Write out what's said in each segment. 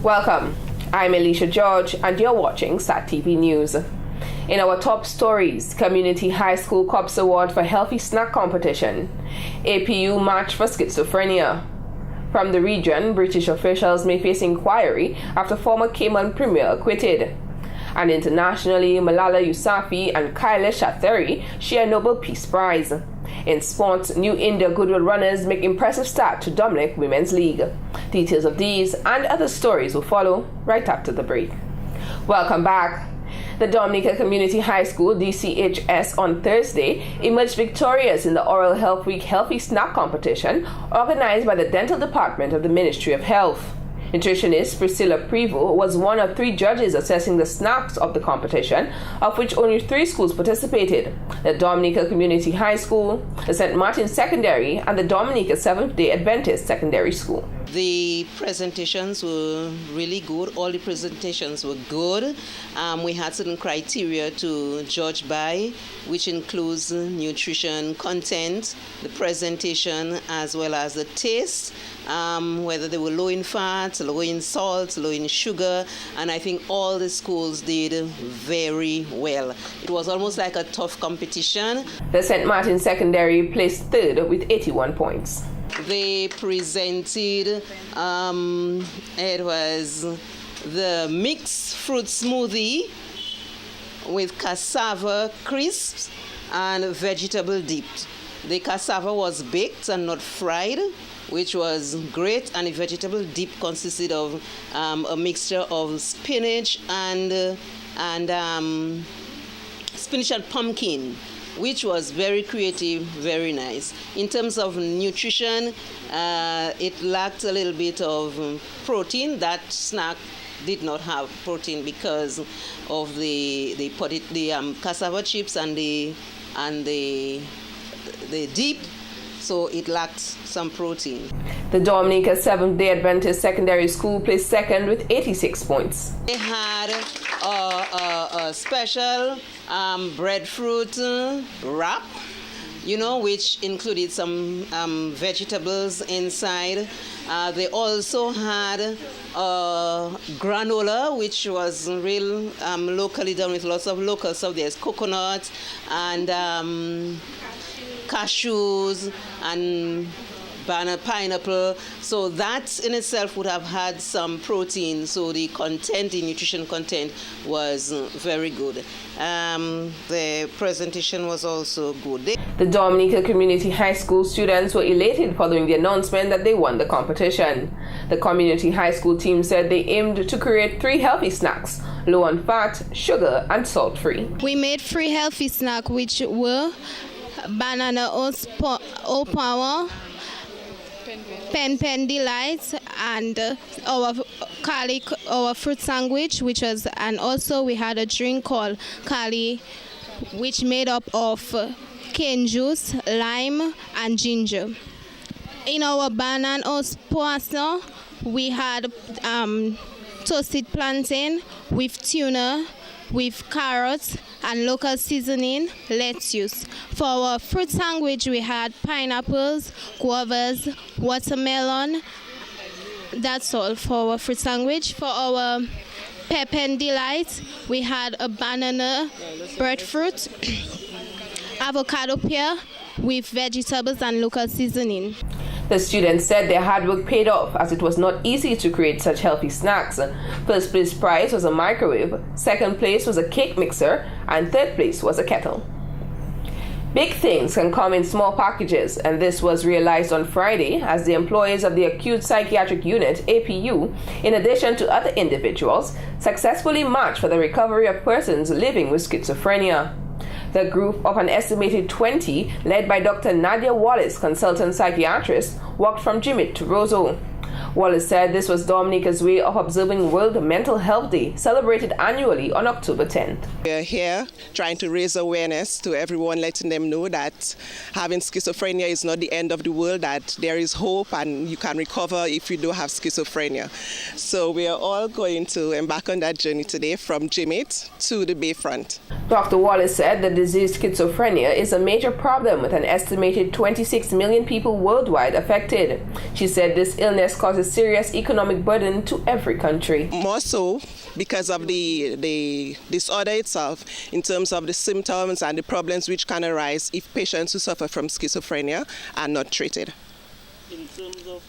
Welcome. I'm Alicia George and you're watching SAT TV News. In our top stories, Community High School Cups Award for Healthy Snack Competition. APU March for Schizophrenia. From the region, British officials may face inquiry after former Cayman Premier acquitted. And internationally, Malala Yousafzai and Kailash Satyarthi share Nobel Peace Prize. In sports, New India Goodwill runners make impressive start to Dominic Women's League. Details of these and other stories will follow right after the break. Welcome back. The Dominica Community High School, DCHS, on Thursday emerged victorious in the Oral Health Week Healthy Snack Competition organized by the Dental Department of the Ministry of Health. Nutritionist Priscilla Prevost was one of 3 judges assessing the snacks of the competition, of which only 3 schools participated: the Dominica Community High School, the St. Martin Secondary, and the Dominica Seventh-day Adventist Secondary School. The presentations were really good. All the presentations were good. We had certain criteria to judge by, which includes nutrition content, the presentation, as well as the taste, whether they were low in fat, low in salt, low in sugar, and I think all the schools did very well. It was almost like a tough competition. The St. Martin Secondary placed 3rd with 81 points. They presented, it was the mixed fruit smoothie with cassava crisps and vegetable dipped. The cassava was baked and not fried, which was great, and the vegetable dip consisted of a mixture of spinach and pumpkin, which was very creative, very nice. In terms of nutrition, it lacked a little bit of protein. That snack did not have protein because of the cassava chips and the dip, so it lacked some protein. The Dominica Seventh-day Adventist Secondary School placed 2nd with 86 points. They had a special breadfruit wrap, which included some vegetables inside. They also had granola, which was real locally done with lots of local stuff. There's coconut and cashews and banana, pineapple. So that in itself would have had some protein. So the nutrition content was very good. The presentation was also good. The Dominica Community High School students were elated following the announcement that they won the competition. The Community High School team said they aimed to create 3 healthy snacks, low on fat, sugar, and salt-free. We made 3 healthy snacks, which were banana oat power, Pen Delights, and our fruit sandwich, and also we had a drink called Kali, which made up of cane juice, lime, and ginger. In our banana oat pasta, we had toasted plantain with tuna, with carrots and local seasoning, lettuce. For our fruit sandwich, we had pineapples, guavas, watermelon. That's all for our fruit sandwich. For our Pen Delight, we had a banana breadfruit, avocado pear with vegetables and local seasoning. The students said their hard work paid off, as it was not easy to create such healthy snacks. First place prize was a microwave, 2nd place was a cake mixer, and 3rd place was a kettle. Big things can come in small packages, and this was realized on Friday as the employees of the Acute Psychiatric Unit, APU, in addition to other individuals, successfully marched for the recovery of persons living with schizophrenia. The group of an estimated 20, led by Dr. Nadia Wallace, consultant psychiatrist, walked from Jimmet to Roseau. Wallace said this was Dominica's way of observing World Mental Health Day, celebrated annually on October 10th. We are here trying to raise awareness to everyone, letting them know that having schizophrenia is not the end of the world, that there is hope and you can recover if you do have schizophrenia. So we are all going to embark on that journey today from Jimmet to the Bayfront. Dr. Wallace said the disease schizophrenia is a major problem with an estimated 26 million people worldwide affected. She said this illness causes a serious economic burden to every country. More so because of the disorder itself, in terms of the symptoms and the problems which can arise if patients who suffer from schizophrenia are not treated. In terms of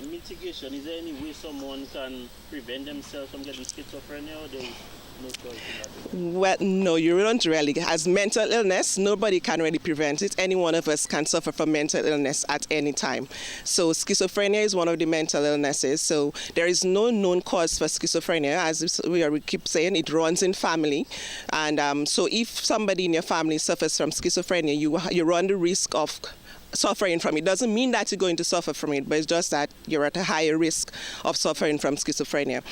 mitigation, is there any way someone can prevent themselves from getting schizophrenia, or there's no choice in that? Well, no, you don't really. As mental illness, nobody can really prevent it. Any one of us can suffer from mental illness at any time. So schizophrenia is one of the mental illnesses. So there is no known cause for schizophrenia. As we keep saying, it runs in family. And so if somebody in your family suffers from schizophrenia, you run the risk of suffering from it. Doesn't mean that you're going to suffer from it, but it's just that you're at a higher risk of suffering from schizophrenia.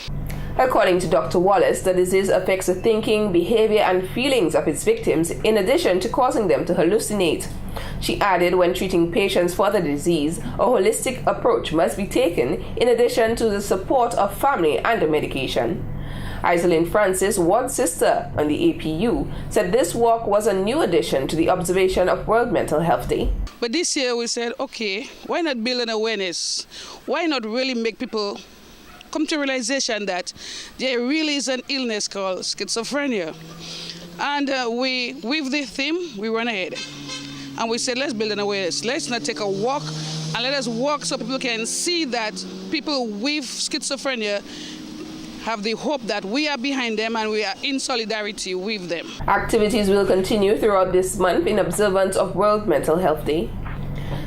According to Dr. Wallace, the disease affects the thinking, behavior, and feelings of its victims, in addition to causing them to hallucinate. She added, when treating patients for the disease, a holistic approach must be taken in addition to the support of family and the medication. Iselin Francis, Ward's sister on the APU, said this walk was a new addition to the observation of World Mental Health Day. But this year we said, okay, why not build an awareness? Why not really make people come to realization that there really is an illness called schizophrenia? And with the theme, we went ahead. And we said, let's build an awareness. Let's not take a walk, and let us walk so people can see that people with schizophrenia have the hope that we are behind them and we are in solidarity with them. Activities will continue throughout this month in observance of World Mental Health Day.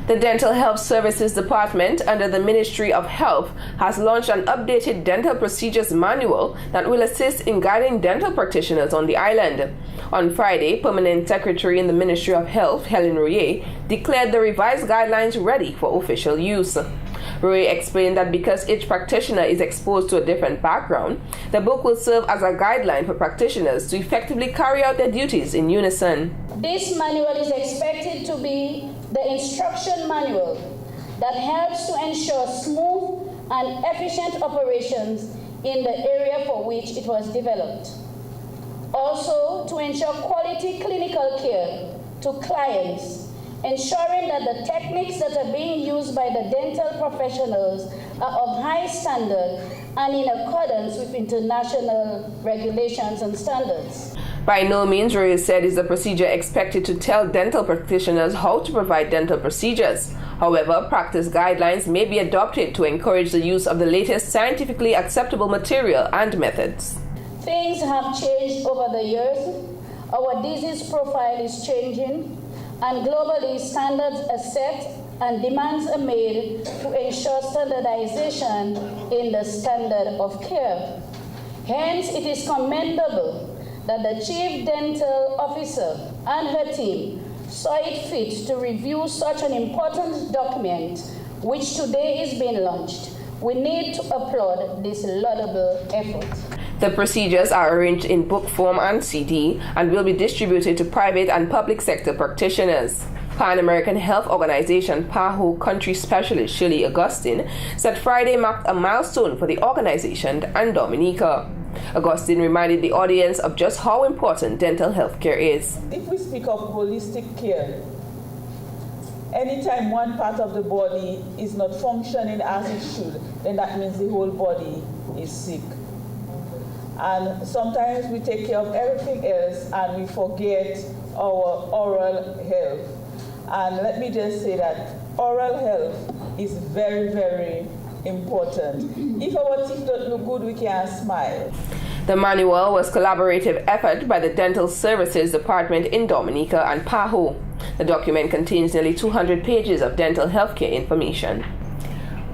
The Dental Health Services Department under the Ministry of Health has launched an updated dental procedures manual that will assist in guiding dental practitioners on the island. On Friday, Permanent Secretary in the Ministry of Health, Helen Royer, declared the revised guidelines ready for official use. Royer explained that because each practitioner is exposed to a different background, the book will serve as a guideline for practitioners to effectively carry out their duties in unison. This manual is expected to be the instruction manual that helps to ensure smooth and efficient operations in the area for which it was developed. Also, to ensure quality clinical care to clients, ensuring that the techniques that are being used by the dental professionals are of high standard and in accordance with international regulations and standards. By no means, Royer said, is the procedure expected to tell dental practitioners how to provide dental procedures. However, practice guidelines may be adopted to encourage the use of the latest scientifically acceptable material and methods. Things have changed over the years. Our disease profile is changing, and globally standards are set and demands are made to ensure standardization in the standard of care. Hence, it is commendable that the Chief Dental Officer and her team saw it fit to review such an important document, which today is being launched. We need to applaud this laudable effort. The procedures are arranged in book form and CD and will be distributed to private and public sector practitioners. Pan American Health Organization PAHO Country Specialist Shirley Augustine said Friday marked a milestone for the organization and Dominica. Augustine reminded the audience of just how important dental health care is. If we speak of holistic care, anytime one part of the body is not functioning as it should, then that means the whole body is sick. And sometimes we take care of everything else and we forget our oral health. And let me just say that oral health is very, very important. If our teeth don't look good, we can't smile. The manual was a collaborative effort by the Dental Services Department in Dominica and PAHO. The document contains nearly 200 pages of dental healthcare information.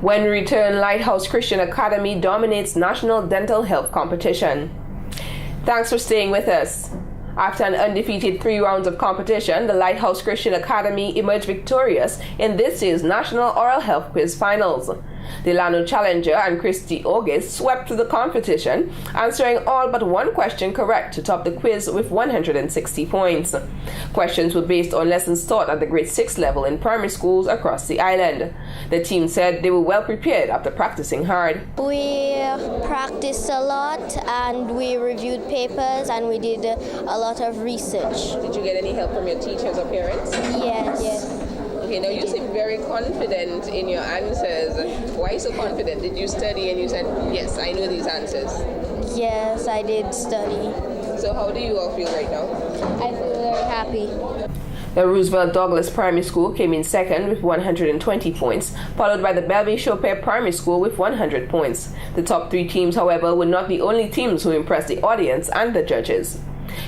When we return, Lighthouse Christian Academy dominates National Dental Health Competition. Thanks for staying with us. After an undefeated 3 rounds of competition, the Lighthouse Christian Academy emerged victorious in this year's National Oral Health Quiz Finals. Delano Challenger and Christy August swept through the competition, answering all but one question correct to top the quiz with 160 points. Questions were based on lessons taught at the grade 6 level in primary schools across the island. The team said they were well prepared after practicing hard. We practiced a lot and we reviewed papers and we did a lot of research. Did you get any help from your teachers or parents? Yes. Okay, now you seem very confident in your answers. Why so confident? Did you study and you said, yes, I know these answers? Yes, I did study. So how do you all feel right now? I feel very happy. The Roosevelt Douglas Primary School came in second with 120 points, followed by the Belleville Chopin Primary School with 100 points. The top 3 teams, however, were not the only teams who impressed the audience and the judges.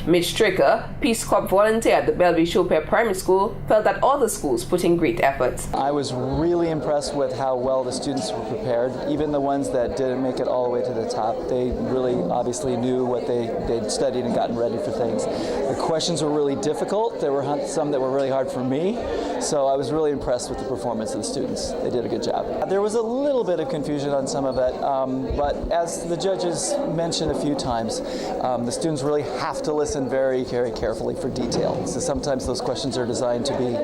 Mitch Stricker, Peace Corps volunteer at the Belleville Chopin Primary School, felt that all the schools put in great efforts. I was really impressed with how well the students were prepared. Even the ones that didn't make it all the way to the top, they really obviously knew what they'd studied and gotten ready for things. The questions were really difficult. There were some that were really hard for me, so I was really impressed with the performance of the students. They did a good job. There was a little bit of confusion on some of it, but as the judges mentioned a few times, the students really have to listen very, very carefully for detail. So sometimes those questions are designed to be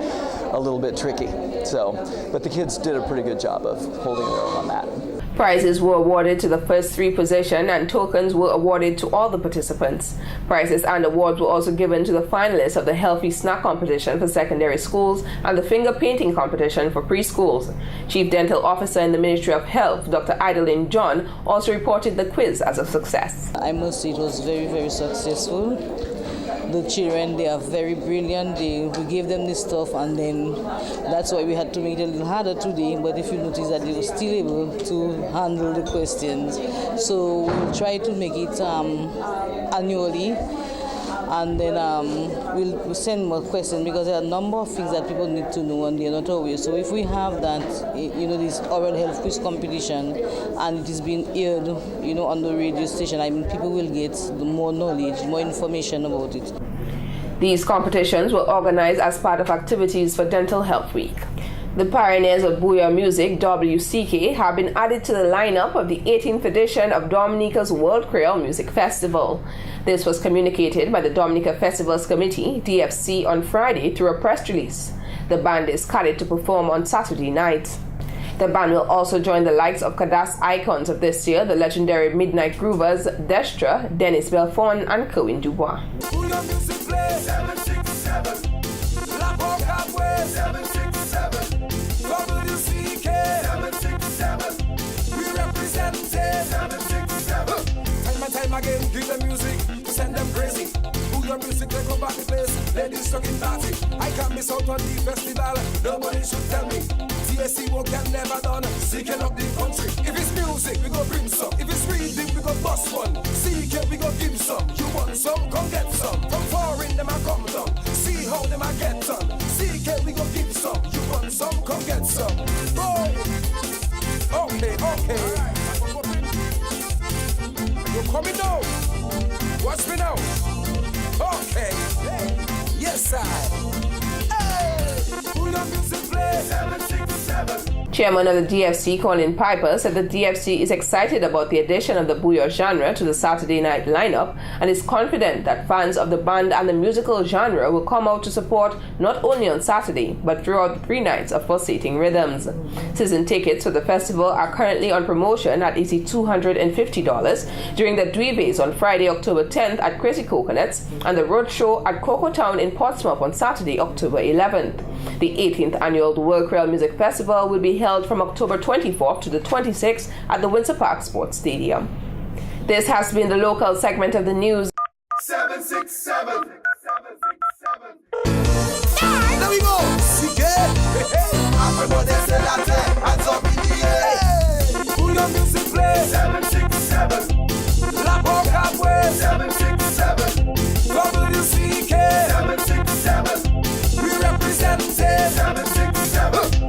a little bit tricky. But the kids did a pretty good job of holding their own on that. Prizes were awarded to the first 3 positions and tokens were awarded to all the participants. Prizes and awards were also given to the finalists of the Healthy Snack Competition for secondary schools and the Finger Painting Competition for preschools. Chief Dental Officer in the Ministry of Health, Dr. Idalyn John, also reported the quiz as a success. I must say it was very, very successful. The children, they are very brilliant. We gave them this stuff, and then that's why we had to make it a little harder today. But if you notice that they were still able to handle the questions. So we'll try to make it annually, and then we'll send more questions because there are a number of things that people need to know and they're not aware. So if we have that, this oral health quiz competition, and it is being aired, on the radio station, I mean, people will get more knowledge, more information about it. These competitions were organized as part of activities for Dental Health Week. The pioneers of Booyah Music, WCK, have been added to the lineup of the 18th edition of Dominica's World Creole Music Festival. This was communicated by the Dominica Festivals Committee, DFC, on Friday through a press release. The band is scheduled to perform on Saturday night. The band will also join the likes of Kadas icons of this year, the legendary Midnight Groovers, Destra, Dennis Belfon, and Cohen Dubois. Time again, give them music, send them crazy. Who your music, they go back to place. Ladies stuck in party. I can't miss out on the festival. Nobody should tell me. TSC work can never done. Seeking up the country. If it's music, we go bring some. If it's reading, we go bust one. CK, we go give some. You want some? Come get some. From foreign, them I come down. See how them I get done. CK, we go give some. You want some? Come get some. Boy. Okay. You coming now? Watch me now. Okay. Yes, I. Hey. Who your music play? 767. Chairman of the DFC, Colin Piper, said the DFC is excited about the addition of the Booyah genre to the Saturday night lineup and is confident that fans of the band and the musical genre will come out to support not only on Saturday but throughout the 3 nights of pulsating rhythms. Season tickets for the festival are currently on promotion at easy $250 during the Dweebes on Friday, October 10th at Crazy Coconuts and the Road Show at Cocoa Town in Portsmouth on Saturday, October 11th. The 18th annual World Creole Music Festival will be held from October 24th to the 26th at the Windsor Park Sports Stadium. This has been the local segment of the news. 767. There we go. CK. Everybody say that. Hands up in the air. Who your music play? 767. La Boca Way. 767. WCK. 767. We represent 767.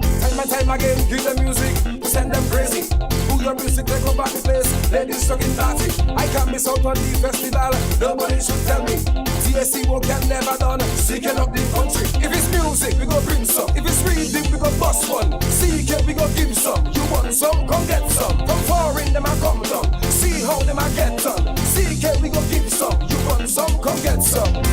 Time again, give them music, send them crazy. Who your music, they go back to place. Ladies stuck in party. I can't miss out on the festival. Nobody should tell me. TSC work can never done. Seeking up the country. If it's music, we go bring some. If it's reading, we go bust one. CK, we go give some. You want some? Come get some. From foreign, them I come down. See how them I get done. CK, we go give some. You want some? Come get some.